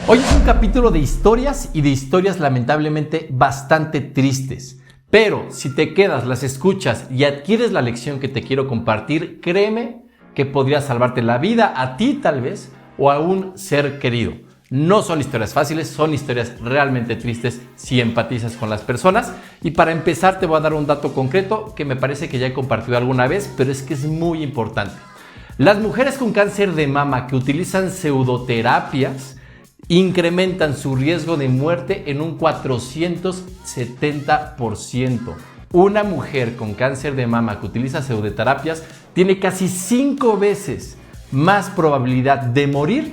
Hoy es un capítulo de historias y de historias lamentablemente bastante tristes. Pero si te quedas, las escuchas y adquieres la lección que te quiero compartir, créeme que podría salvarte la vida a ti tal vez o a un ser querido. No son historias fáciles, son historias realmente tristes si empatizas con las personas. Y para empezar te voy a dar un dato concreto que me parece que ya he compartido alguna vez, pero es que es muy importante. Las mujeres con cáncer de mama que utilizan pseudoterapias incrementan su riesgo de muerte en un 470%. Una mujer con cáncer de mama que utiliza pseudoterapias tiene casi 5 veces más probabilidad de morir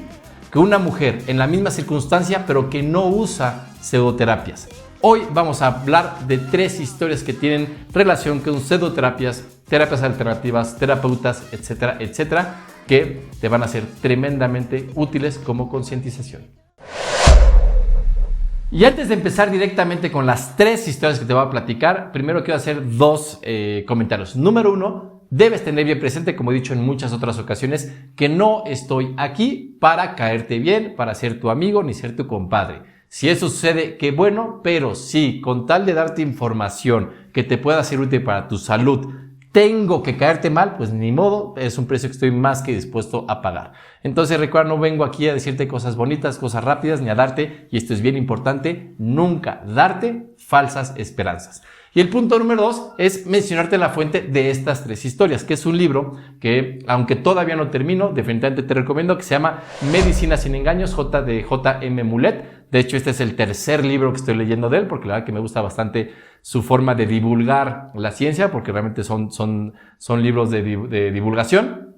que una mujer en la misma circunstancia pero que no usa pseudoterapias. Hoy vamos a hablar de 3 historias que tienen relación con pseudoterapias, terapias alternativas, terapeutas, etcétera, etcétera, que te van a ser tremendamente útiles como concientización. Y antes de empezar directamente con las 3 historias que te voy a platicar, primero quiero hacer 2 comentarios. Número 1, debes tener bien presente, como he dicho en muchas otras ocasiones, que no estoy aquí para caerte bien, para ser tu amigo ni ser tu compadre. Si eso sucede, qué bueno, pero si con tal de darte información que te pueda ser útil para tu salud, tengo que caerte mal, pues ni modo, es un precio que estoy más que dispuesto a pagar. Entonces recuerda, no vengo aquí a decirte cosas bonitas, cosas rápidas, ni a darte, y esto es bien importante, nunca darte falsas esperanzas. Y el punto número 2 es mencionarte la fuente de estas 3 historias, que es un libro que, aunque todavía no termino, definitivamente te recomiendo, que se llama Medicina sin engaños, de J.M. Mulet. De hecho, este es el 3er libro que estoy leyendo de él, porque la verdad que me gusta bastante su forma de divulgar la ciencia, porque realmente son libros de divulgación.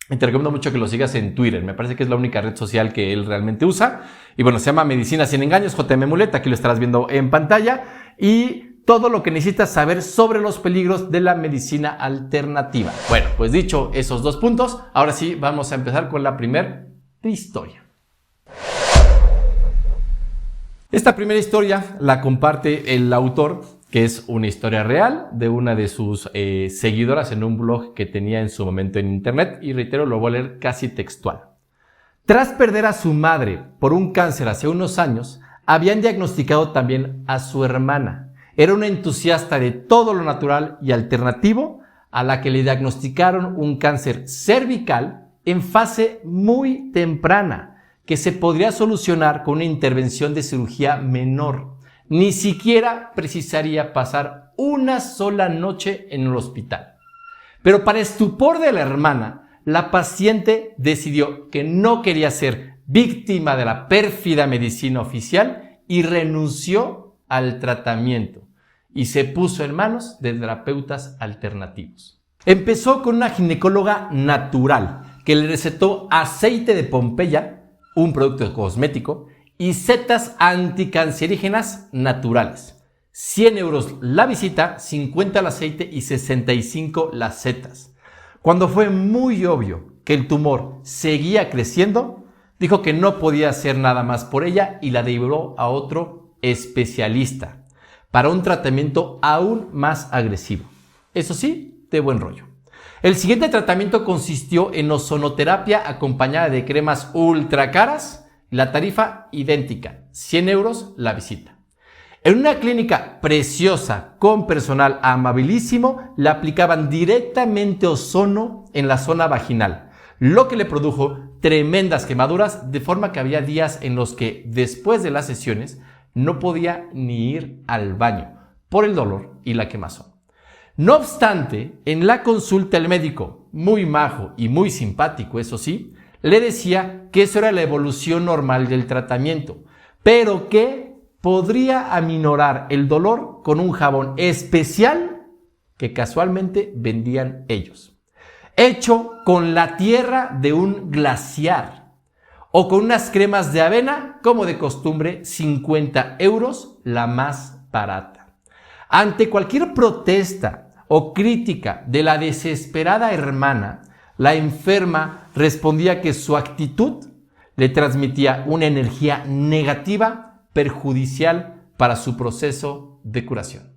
Y te recomiendo mucho que lo sigas en Twitter. Me parece que es la única red social que él realmente usa. Y bueno, se llama Medicina sin engaños, J.M. Mulet. Aquí lo estarás viendo en pantalla. Y todo lo que necesitas saber sobre los peligros de la medicina alternativa. Bueno, pues dicho esos 2 puntos, ahora sí vamos a empezar con la primera historia. Esta primera historia la comparte el autor, que es una historia real de una de sus seguidoras en un blog que tenía en su momento en internet, y reitero, lo voy a leer casi textual. Tras perder a su madre por un cáncer hace unos años, habían diagnosticado también a su hermana. Era una entusiasta de todo lo natural y alternativo, a la que le diagnosticaron un cáncer cervical en fase muy temprana, que se podría solucionar con una intervención de cirugía menor. Ni siquiera precisaría pasar una sola noche en el hospital. Pero para estupor de la hermana, la paciente decidió que no quería ser víctima de la pérfida medicina oficial y renunció al tratamiento y se puso en manos de terapeutas alternativos. Empezó con una ginecóloga natural que le recetó aceite de Pompeya, un producto cosmético, y setas anticancerígenas naturales. 100 euros la visita, 50 el aceite y 65 las setas. Cuando fue muy obvio que el tumor seguía creciendo, dijo que no podía hacer nada más por ella y la derivó a otro especialista para un tratamiento aún más agresivo. Eso sí, de buen rollo. El siguiente tratamiento consistió en ozonoterapia acompañada de cremas ultra caras, la tarifa idéntica, 100 euros la visita. En una clínica preciosa con personal amabilísimo, le aplicaban directamente ozono en la zona vaginal, lo que le produjo tremendas quemaduras, de forma que había días en los que después de las sesiones no podía ni ir al baño por el dolor y la quemazón. No obstante, en la consulta el médico, muy majo y muy simpático, eso sí, le decía que eso era la evolución normal del tratamiento, pero que podría aminorar el dolor con un jabón especial que casualmente vendían ellos, hecho con la tierra de un glaciar, o con unas cremas de avena, como de costumbre, 50 euros la más barata. Ante cualquier protesta o crítica de la desesperada hermana, la enferma respondía que su actitud le transmitía una energía negativa perjudicial para su proceso de curación.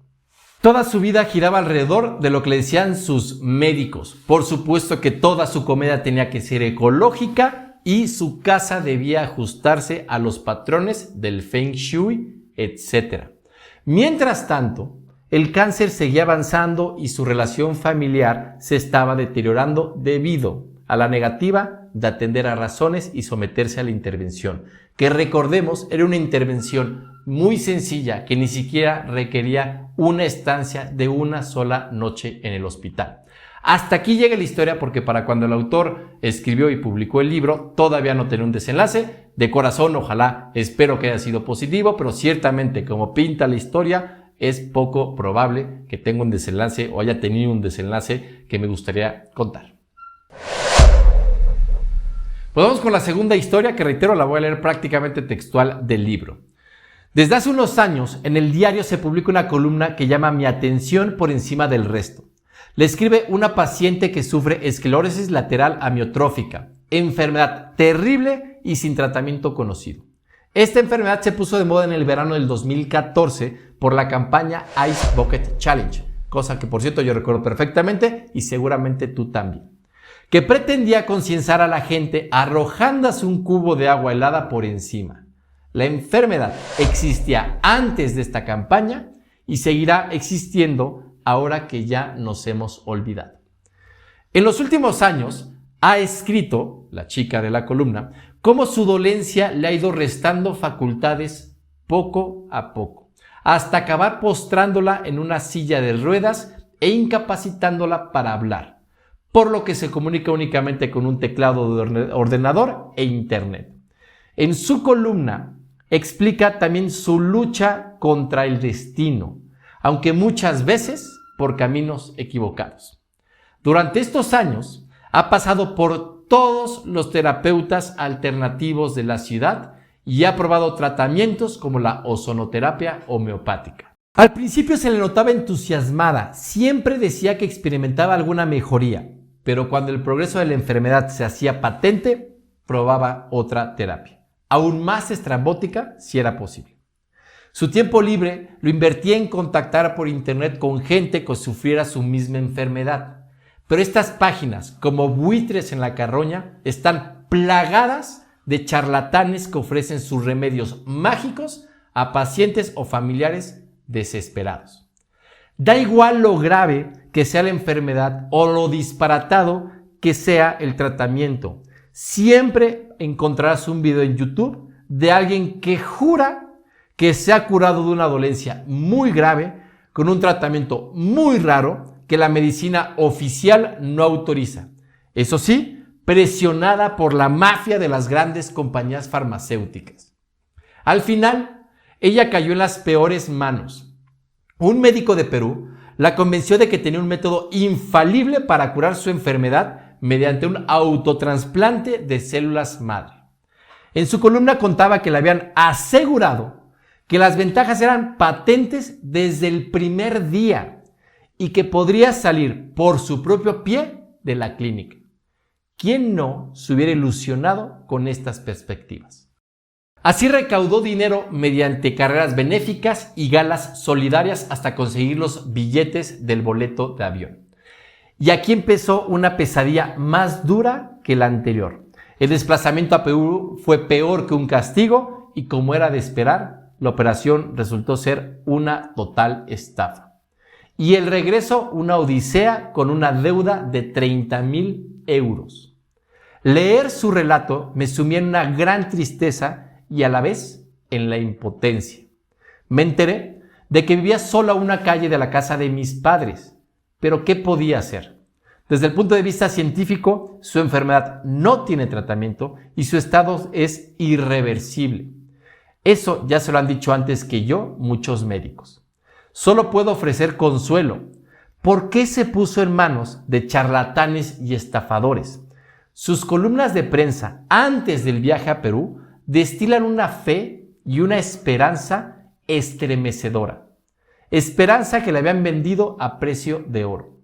Toda su vida giraba alrededor de lo que le decían sus médicos. Por supuesto que toda su comida tenía que ser ecológica y su casa debía ajustarse a los patrones del Feng Shui, etc. Mientras tanto, el cáncer seguía avanzando y su relación familiar se estaba deteriorando debido a la negativa de atender a razones y someterse a la intervención, que recordemos era una intervención muy sencilla que ni siquiera requería una estancia de una sola noche en el hospital. Hasta aquí llega la historia porque para cuando el autor escribió y publicó el libro todavía no tenía un desenlace. De corazón, ojalá, espero que haya sido positivo, pero ciertamente como pinta la historia es poco probable que tenga un desenlace o haya tenido un desenlace que me gustaría contar. Pues vamos con la segunda historia que, reitero, la voy a leer prácticamente textual del libro. Desde hace unos años, en el diario se publica una columna que llama Mi atención por encima del resto. Le escribe una paciente que sufre esclerosis lateral amiotrófica, enfermedad terrible y sin tratamiento conocido. Esta enfermedad se puso de moda en el verano del 2014 por la campaña Ice Bucket Challenge, cosa que por cierto yo recuerdo perfectamente y seguramente tú también, que pretendía concienciar a la gente arrojándose un cubo de agua helada por encima. La enfermedad existía antes de esta campaña y seguirá existiendo ahora que ya nos hemos olvidado. En los últimos años ha escrito, la chica de la columna, cómo su dolencia le ha ido restando facultades poco a poco, hasta acabar postrándola en una silla de ruedas e incapacitándola para hablar, por lo que se comunica únicamente con un teclado de ordenador e internet. En su columna explica también su lucha contra el destino, aunque muchas veces por caminos equivocados. Durante estos años ha pasado por todos los terapeutas alternativos de la ciudad y ha probado tratamientos como la ozonoterapia homeopática. Al principio se le notaba entusiasmada, siempre decía que experimentaba alguna mejoría, pero cuando el progreso de la enfermedad se hacía patente, probaba otra terapia, aún más estrambótica si era posible. Su tiempo libre lo invertía en contactar por internet con gente que sufriera su misma enfermedad. Pero estas páginas, como buitres en la carroña, están plagadas de charlatanes que ofrecen sus remedios mágicos a pacientes o familiares desesperados. Da igual lo grave que sea la enfermedad o lo disparatado que sea el tratamiento. Siempre encontrarás un video en YouTube de alguien que jura que se ha curado de una dolencia muy grave con un tratamiento muy raro que la medicina oficial no autoriza. Eso sí, presionada por la mafia de las grandes compañías farmacéuticas. Al final, ella cayó en las peores manos. Un médico de Perú la convenció de que tenía un método infalible para curar su enfermedad mediante un autotrasplante de células madre. En su columna contaba que le habían asegurado que las ventajas eran patentes desde el primer día y que podría salir por su propio pie de la clínica. ¿Quién no se hubiera ilusionado con estas perspectivas? Así recaudó dinero mediante carreras benéficas y galas solidarias hasta conseguir los billetes del boleto de avión. Y aquí empezó una pesadilla más dura que la anterior. El desplazamiento a Perú fue peor que un castigo y, como era de esperar, la operación resultó ser una total estafa. Y el regreso una odisea con una deuda de 30,000 euros. Leer su relato me sumía en una gran tristeza y a la vez en la impotencia. Me enteré de que vivía sola a una calle de la casa de mis padres. Pero ¿qué podía hacer? Desde el punto de vista científico, su enfermedad no tiene tratamiento y su estado es irreversible. Eso ya se lo han dicho antes que yo muchos médicos. Solo puedo ofrecer consuelo. ¿Por qué se puso en manos de charlatanes y estafadores? Sus columnas de prensa antes del viaje a Perú destilan una fe y una esperanza estremecedora. Esperanza que le habían vendido a precio de oro.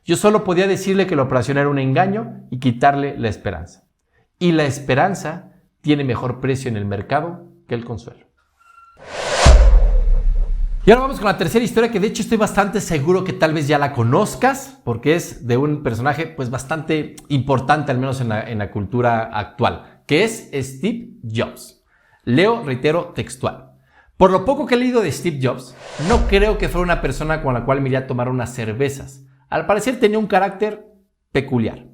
Yo solo podía decirle que la operación era un engaño y quitarle la esperanza. Y la esperanza tiene mejor precio en el mercado que el consuelo. Y ahora vamos con la tercera historia, que de hecho estoy bastante seguro que tal vez ya la conozcas, porque es de un personaje pues bastante importante, al menos en la cultura actual, que es Steve Jobs. Leo, reitero, textual. Por lo poco que he leído de Steve Jobs, no creo que fuera una persona con la cual me iría a tomar unas cervezas. Al parecer tenía un carácter peculiar.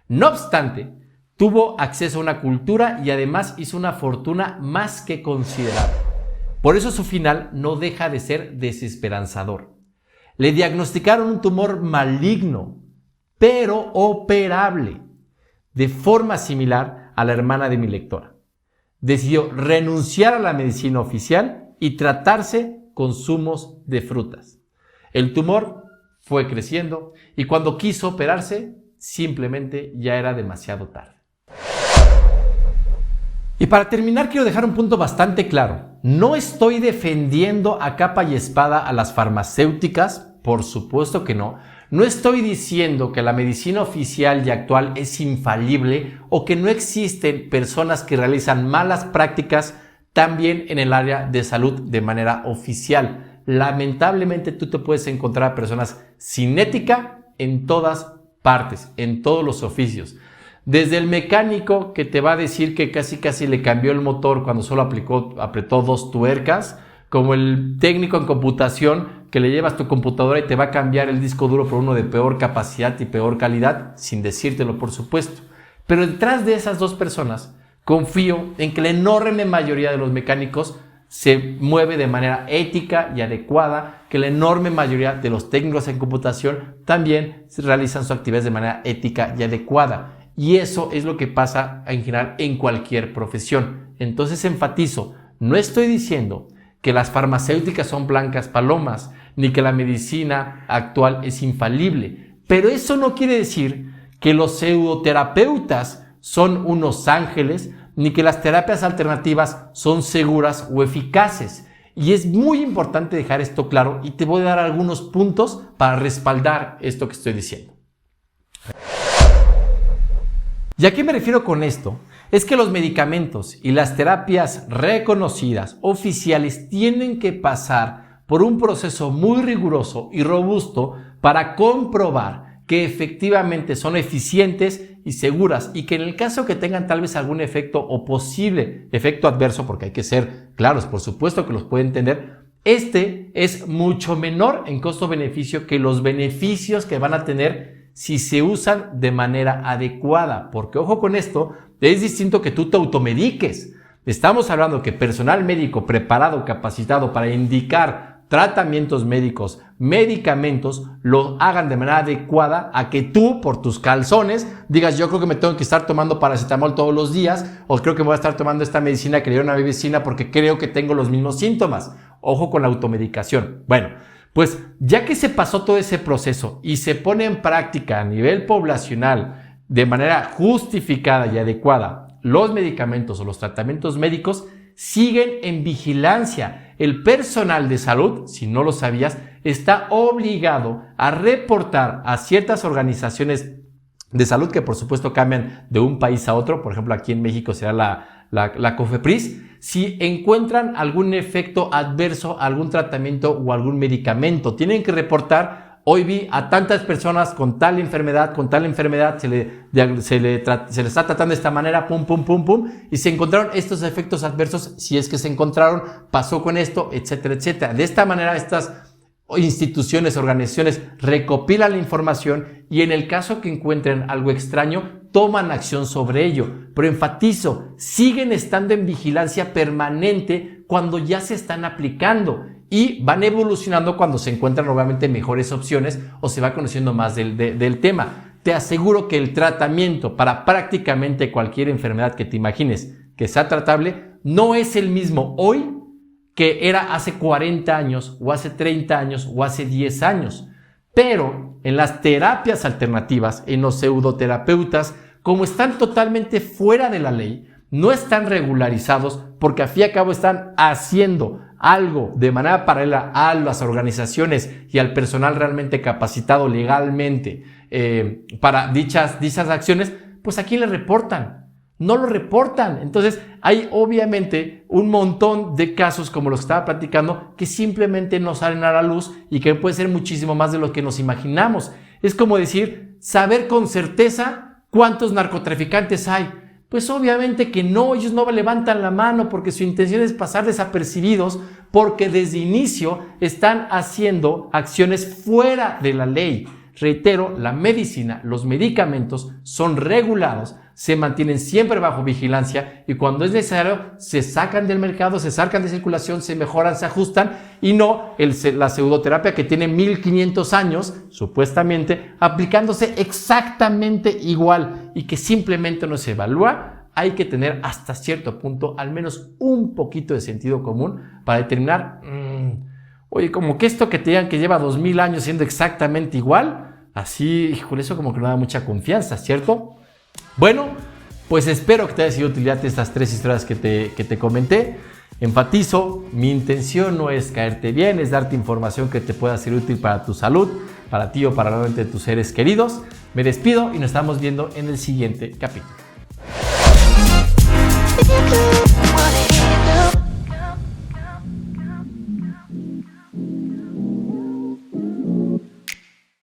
No obstante, tuvo acceso a una cultura y además hizo una fortuna más que considerable. Por eso su final no deja de ser desesperanzador. Le diagnosticaron un tumor maligno, pero operable, de forma similar a la hermana de mi lectora. Decidió renunciar a la medicina oficial y tratarse con zumos de frutas. El tumor fue creciendo y cuando quiso operarse, simplemente ya era demasiado tarde. Y para terminar, quiero dejar un punto bastante claro. No estoy defendiendo a capa y espada a las farmacéuticas, por supuesto que no. No estoy diciendo que la medicina oficial y actual es infalible o que no existen personas que realizan malas prácticas también en el área de salud de manera oficial. Lamentablemente tú te puedes encontrar a personas sin ética en todas partes, en todos los oficios. Desde el mecánico que te va a decir que casi le cambió el motor cuando solo apretó 2 tuercas, como el técnico en computación que le llevas tu computadora y te va a cambiar el disco duro por uno de peor capacidad y peor calidad, sin decírtelo por supuesto. Pero detrás de esas 2 personas, confío en que la enorme mayoría de los mecánicos se mueve de manera ética y adecuada, que la enorme mayoría de los técnicos en computación también realizan sus actividades de manera ética y adecuada. Y eso es lo que pasa en general en cualquier profesión. Entonces enfatizo, no estoy diciendo que las farmacéuticas son blancas palomas, ni que la medicina actual es infalible. Pero eso no quiere decir que los pseudoterapeutas son unos ángeles, ni que las terapias alternativas son seguras o eficaces. Y es muy importante dejar esto claro y te voy a dar algunos puntos para respaldar esto que estoy diciendo. ¿Y a qué me refiero con esto? Es que los medicamentos y las terapias reconocidas, oficiales, tienen que pasar por un proceso muy riguroso y robusto para comprobar que efectivamente son eficientes y seguras y que en el caso que tengan tal vez algún efecto o posible efecto adverso, porque hay que ser claros, por supuesto que los pueden tener, este es mucho menor en costo-beneficio que los beneficios que van a tener si se usan de manera adecuada, porque ojo con esto, es distinto que tú te automediques. Estamos hablando que personal médico preparado, capacitado para indicar tratamientos médicos, medicamentos, lo hagan de manera adecuada a que tú, por tus calzones, digas yo creo que me tengo que estar tomando paracetamol todos los días o creo que me voy a estar tomando esta medicina que le dieron a mi vecina porque creo que tengo los mismos síntomas. Ojo con la automedicación. Bueno, pues ya que se pasó todo ese proceso y se pone en práctica a nivel poblacional de manera justificada y adecuada los medicamentos o los tratamientos médicos, siguen en vigilancia. El personal de salud, si no lo sabías, está obligado a reportar a ciertas organizaciones de salud que por supuesto cambian de un país a otro. Por ejemplo, aquí en México será la COFEPRIS, si encuentran algún efecto adverso, algún tratamiento o algún medicamento. Tienen que reportar, hoy vi a tantas personas con tal enfermedad, se le está tratando de esta manera, pum, y se encontraron estos efectos adversos, si es que se encontraron, pasó con esto, etcétera, etcétera. De esta manera, estas instituciones, organizaciones recopilan la información y en el caso que encuentren algo extraño, toman acción sobre ello. Pero enfatizo, siguen estando en vigilancia permanente cuando ya se están aplicando y van evolucionando cuando se encuentran obviamente mejores opciones o se va conociendo más del tema. Te aseguro que el tratamiento para prácticamente cualquier enfermedad que te imagines que sea tratable no es el mismo hoy que era hace 40 años o hace 30 años o hace 10 años. Pero en las terapias alternativas, en los pseudoterapeutas, como están totalmente fuera de la ley, no están regularizados porque al fin y al cabo están haciendo algo de manera paralela a las organizaciones y al personal realmente capacitado legalmente para dichas acciones, pues ¿a quién le reportan? no lo reportan. Entonces hay obviamente un montón de casos como los que estaba platicando que simplemente no salen a la luz y que puede ser muchísimo más de lo que nos imaginamos. Es como decir, saber con certeza cuántos narcotraficantes hay. Pues obviamente que no, ellos no levantan la mano porque su intención es pasar desapercibidos, porque desde inicio están haciendo acciones fuera de la ley. Reitero, la medicina, los medicamentos son regulados, se mantienen siempre bajo vigilancia y cuando es necesario se sacan del mercado, se sacan de circulación, se mejoran, se ajustan y no la pseudoterapia que tiene 1500 años, supuestamente, aplicándose exactamente igual y que simplemente no se evalúa. Hay que tener hasta cierto punto al menos un poquito de sentido común para determinar, oye, como que esto que te digan que lleva 2000 años siendo exactamente igual, así, híjole, eso como que no da mucha confianza, ¿cierto? Bueno, pues espero que te haya sido de utilidad estas 3 historias que te comenté. Enfatizo, mi intención no es caerte bien, es darte información que te pueda ser útil para tu salud, para ti o para realmente tus seres queridos. Me despido y nos estamos viendo en el siguiente capítulo.